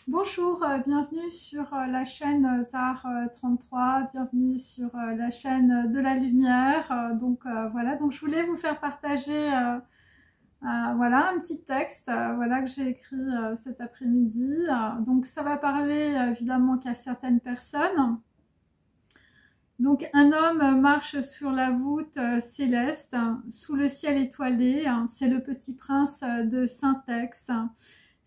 Bonjour, bienvenue sur la chaîne Zar 33, bienvenue sur la chaîne de la lumière. Voilà, donc je voulais vous faire partager voilà, un petit texte voilà, que j'ai écrit cet après-midi. Donc ça va parler évidemment qu'à certaines personnes. Donc un homme marche sur la voûte céleste, sous le ciel étoilé, c'est le petit prince de Saint-Ex.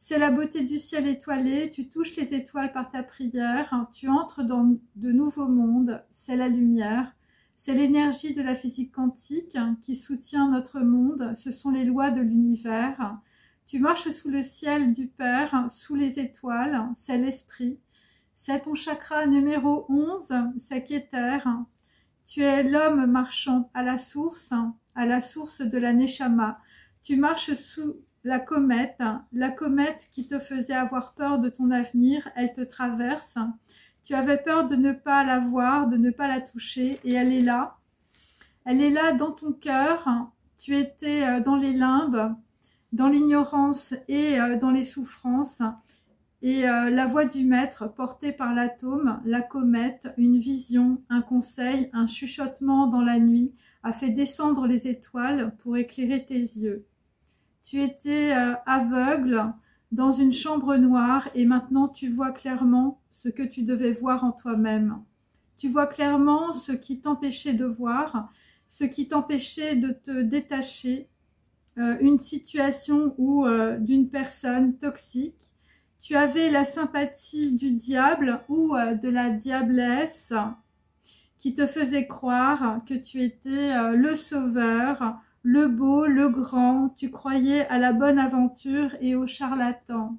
C'est la beauté du ciel étoilé, tu touches les étoiles par ta prière, tu entres dans de nouveaux mondes, c'est la lumière, c'est l'énergie de la physique quantique qui soutient notre monde, ce sont les lois de l'univers. Tu marches sous le ciel du Père, sous les étoiles, c'est l'esprit. C'est ton chakra numéro 11, c'est Keter. Tu es l'homme marchant à la source de la Neshama. Tu marches sous la comète qui te faisait avoir peur de ton avenir, elle te traverse. Tu avais peur de ne pas la voir, de ne pas la toucher, et elle est là. Elle est là dans ton cœur. Tu étais dans les limbes, dans l'ignorance et dans les souffrances. Et la voix du maître portée par l'atome, la comète, une vision, un conseil, un chuchotement dans la nuit, a fait descendre les étoiles pour éclairer tes yeux. Tu étais aveugle dans une chambre noire et maintenant tu vois clairement ce que tu devais voir en toi-même. Tu vois clairement ce qui t'empêchait de voir, ce qui t'empêchait de te détacher, une situation ou d'une personne toxique. Tu avais la sympathie du diable ou de la diablesse qui te faisait croire que tu étais le sauveur, le beau, le grand, tu croyais à la bonne aventure et au charlatan.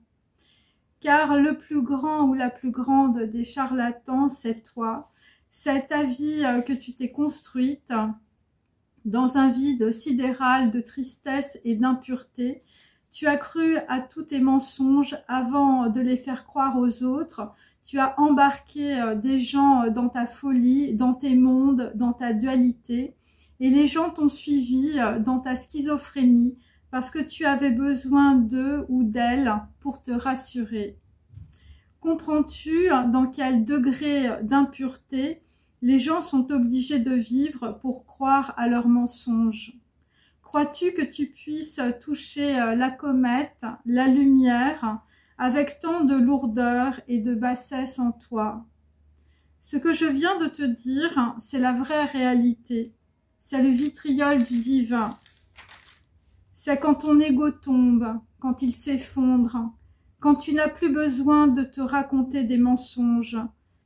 Car le plus grand ou la plus grande des charlatans, c'est toi. C'est ta vie que tu t'es construite dans un vide sidéral de tristesse et d'impureté. Tu as cru à tous tes mensonges avant de les faire croire aux autres. Tu as embarqué des gens dans ta folie, dans tes mondes, dans ta dualité. Et les gens t'ont suivi dans ta schizophrénie parce que tu avais besoin d'eux ou d'elles pour te rassurer. Comprends-tu dans quel degré d'impureté les gens sont obligés de vivre pour croire à leurs mensonges? Crois-tu que tu puisses toucher la comète, la lumière, avec tant de lourdeur et de bassesse en toi? Ce que je viens de te dire, c'est la vraie réalité. C'est le vitriol du divin. C'est quand ton ego tombe, quand il s'effondre, quand tu n'as plus besoin de te raconter des mensonges.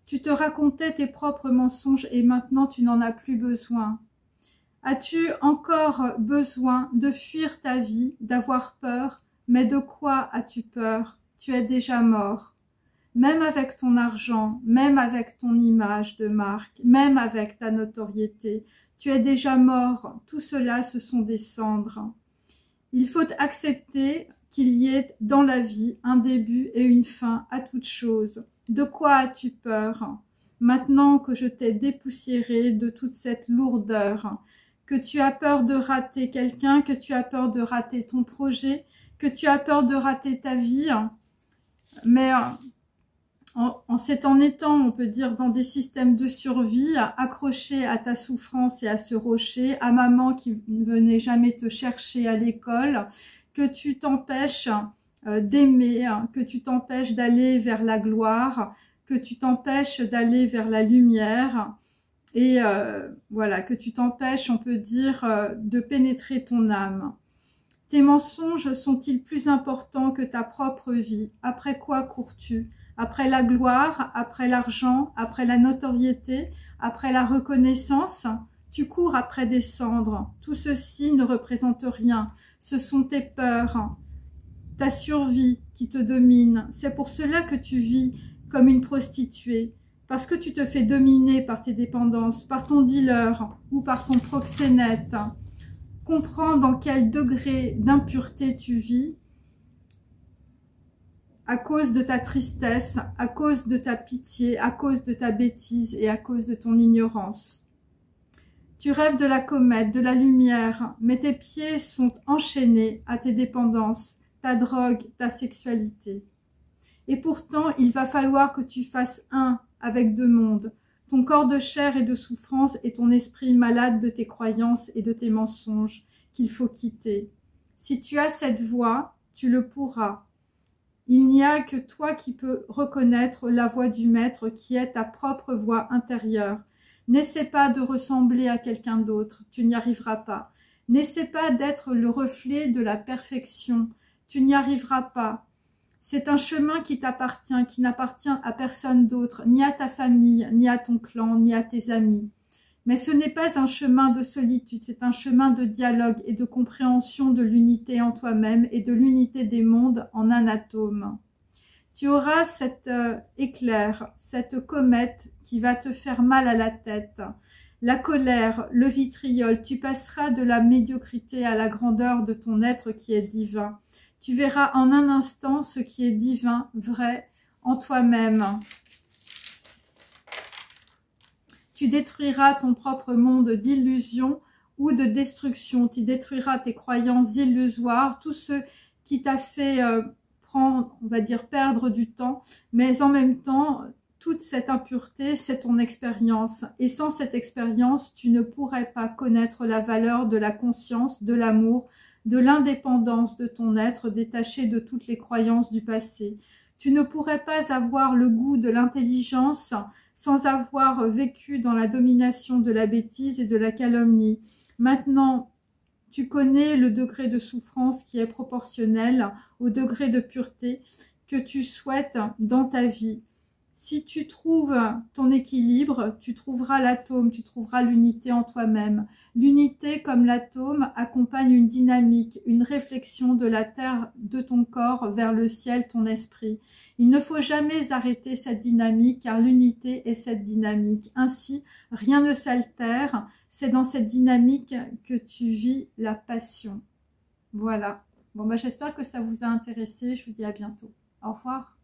Tu te racontais tes propres mensonges et maintenant tu n'en as plus besoin. As-tu encore besoin de fuir ta vie, d'avoir peur? Mais de quoi as-tu peur? Tu es déjà mort. Même avec ton argent, même avec ton image de marque, même avec ta notoriété, tu es déjà mort. Tout cela, ce sont des cendres. Il faut accepter qu'il y ait dans la vie un début et une fin à toute chose. De quoi as-tu peur? Maintenant que je t'ai dépoussiéré de toute cette lourdeur, que tu as peur de rater quelqu'un, que tu as peur de rater ton projet, que tu as peur de rater ta vie. Mais c'est en étant, on peut dire, dans des systèmes de survie, accroché à ta souffrance et à ce rocher, à maman qui ne venait jamais te chercher à l'école, que tu t'empêches d'aimer, que tu t'empêches d'aller vers la gloire, que tu t'empêches d'aller vers la lumière. Et voilà, que tu t'empêches, on peut dire, de pénétrer ton âme. Tes mensonges sont-ils plus importants que ta propre vie? Après quoi cours-tu? Après la gloire, après l'argent, après la notoriété, après la reconnaissance? Tu cours après des cendres. Tout ceci ne représente rien. Ce sont tes peurs, ta survie qui te domine. C'est pour cela que tu vis comme une prostituée. Parce que tu te fais dominer par tes dépendances, par ton dealer ou par ton proxénète. Comprends dans quel degré d'impureté tu vis à cause de ta tristesse, à cause de ta pitié, à cause de ta bêtise et à cause de ton ignorance. Tu rêves de la comète, de la lumière, mais tes pieds sont enchaînés à tes dépendances, ta drogue, ta sexualité. Et pourtant, il va falloir que tu fasses un avec deux mondes. Ton corps de chair et de souffrance et ton esprit malade de tes croyances et de tes mensonges qu'il faut quitter. Si tu as cette voix, tu le pourras. Il n'y a que toi qui peux reconnaître la voix du Maître qui est ta propre voix intérieure. N'essaie pas de ressembler à quelqu'un d'autre, tu n'y arriveras pas. N'essaie pas d'être le reflet de la perfection, tu n'y arriveras pas. C'est un chemin qui t'appartient, qui n'appartient à personne d'autre, ni à ta famille, ni à ton clan, ni à tes amis. Mais ce n'est pas un chemin de solitude, c'est un chemin de dialogue et de compréhension de l'unité en toi-même et de l'unité des mondes en un atome. Tu auras cet éclair, cette comète qui va te faire mal à la tête. La colère, le vitriol, tu passeras de la médiocrité à la grandeur de ton être qui est divin. Tu verras en un instant ce qui est divin, vrai, en toi-même. Tu détruiras ton propre monde d'illusions ou de destruction. Tu détruiras tes croyances illusoires, tout ce qui t'a fait prendre, on va dire, perdre du temps. Mais en même temps, toute cette impureté, c'est ton expérience. Et sans cette expérience, tu ne pourrais pas connaître la valeur de la conscience, de l'amour, de l'indépendance de ton être détaché de toutes les croyances du passé. Tu ne pourrais pas avoir le goût de l'intelligence sans avoir vécu dans la domination de la bêtise et de la calomnie. Maintenant, tu connais le degré de souffrance qui est proportionnel au degré de pureté que tu souhaites dans ta vie. Si tu trouves ton équilibre, tu trouveras l'atome, tu trouveras l'unité en toi-même. L'unité, comme l'atome, accompagne une dynamique, une réflexion de la terre de ton corps vers le ciel, ton esprit. Il ne faut jamais arrêter cette dynamique, car l'unité est cette dynamique. Ainsi, rien ne s'altère. C'est dans cette dynamique que tu vis la passion. Voilà. Bon, j'espère que ça vous a intéressé. Je vous dis à bientôt. Au revoir.